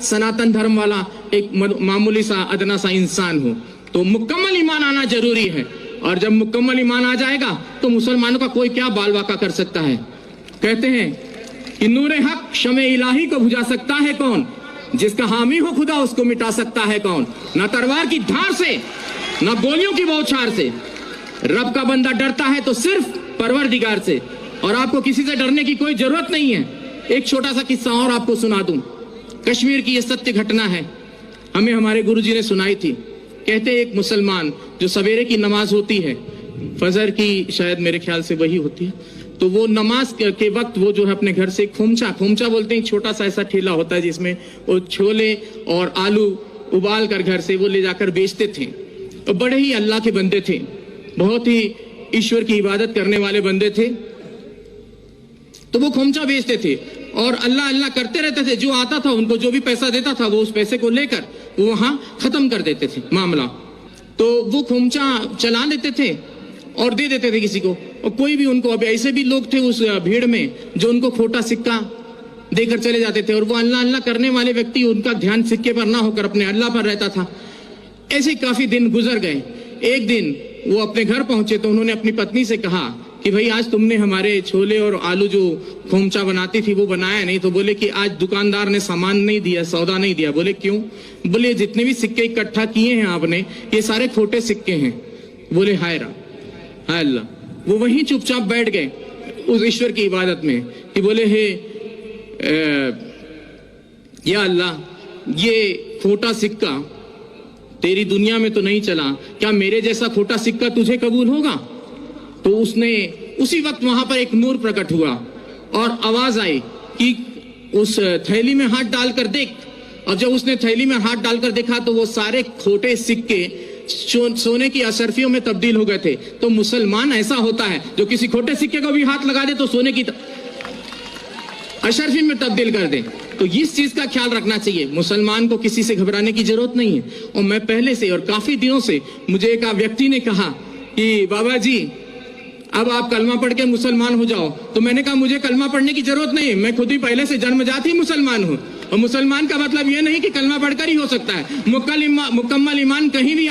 सनातन धर्म वाला एक मामूली सा अदना सा इंसान हूं। तो मुकम्मल ईमान आना जरूरी है, और जब मुकम्मल ईमान आ जाएगा तो मुसलमानों का कोई क्या बाल वाका कर सकता है। कहते हैं कि नूरे हक शमे इलाही को बुझा सकता है कौन, जिसका हामी हो खुदा उसको मिटा सकता है कौन। ना तलवार की धार से, ना गोलियों की बौछार से, रब का बंदा डरता है तो सिर्फ परवरदिगार से, और आपको किसी से डरने की कोई जरूरत नहीं है। एक छोटा सा किस्सा और आपको सुना दूं। कश्मीर की यह सत्य घटना है, हमें हमारे गुरुजी ने सुनाई थी। कहते एक मुसलमान जो सवेरे की नमाज होती है, फजर की शायद मेरे ख्याल से वही होती है, तो वो नमाज के वक्त वो जो है अपने घर से खोमचा बोलते हैं, छोटा सा ऐसा ठेला होता है जिसमें वो छोले और आलू उबाल कर घर से वो ले जाकर बेचते थे। तो बड़े ही अल्लाह के बंदे थे, बहुत ही ईश्वर की इबादत करने वाले बंदे थे। तो वो खोमचा बेचते थे और अल्लाह अल्लाह करते रहते थे। जो आता था उनको जो भी पैसा देता था वो उस पैसे को लेकर वो वहां खत्म कर देते थे मामला। तो वो खोमचा चला देते थे और दे देते थे किसी को, और कोई भी उनको, अब ऐसे भी लोग थे उस भीड़ में जो उनको खोटा सिक्का देकर चले जाते थे, और वो अल्लाह अल्लाह करने वाले व्यक्ति, उनका ध्यान सिक्के पर ना होकर अपने अल्लाह पर रहता था। ऐसे काफी दिन गुजर गए। एक दिन वो अपने घर पहुंचे तो उन्होंने अपनी पत्नी से कहा कि भाई आज तुमने हमारे छोले और आलू जो खोमचा बनाती थी वो बनाया नहीं। तो बोले कि आज दुकानदार ने सामान नहीं दिया, सौदा नहीं दिया। बोले क्यों? बोले जितने भी सिक्के इकट्ठा किए हैं आपने ये सारे खोटे सिक्के हैं। बोले हाय अल्लाह। वो वहीं चुपचाप बैठ गए उस ईश्वर की इबादत में कि बोले हे या अल्लाह, ये खोटा सिक्का तेरी दुनिया में तो नहीं चला, क्या मेरे जैसा खोटा सिक्का तुझे कबूल होगा? तो उसने उसी वक्त वहां पर एक नूर प्रकट हुआ और आवाज आई कि उस थैली में हाथ डालकर देख। और जब उसने थैली में हाथ डालकर देखा तो वो सारे खोटे सिक्के सोने की अशर्फियों में तब्दील हो गए थे। तो मुसलमान ऐसा होता है जो किसी खोटे सिक्के को भी हाथ लगा दे तो सोने की अशर्फी में तब्दील कर दे। तो इस चीज का ख्याल रखना चाहिए। मुसलमान को किसी से घबराने की जरूरत नहीं है। और मैं पहले से और काफी दिनों से, मुझे एक व्यक्ति ने कहा कि बाबा जी अब आप कलमा पढ़ के मुसलमान हो जाओ। तो मैंने कहा मुझे कलमा पढ़ने की जरूरत नहीं है, मैं खुद ही पहले से जन्मजात ही मुसलमान हूँ। और मुसलमान का मतलब यह नहीं कि कलमा पढ़कर ही हो सकता है, मुकम्मल ईमान कहीं भी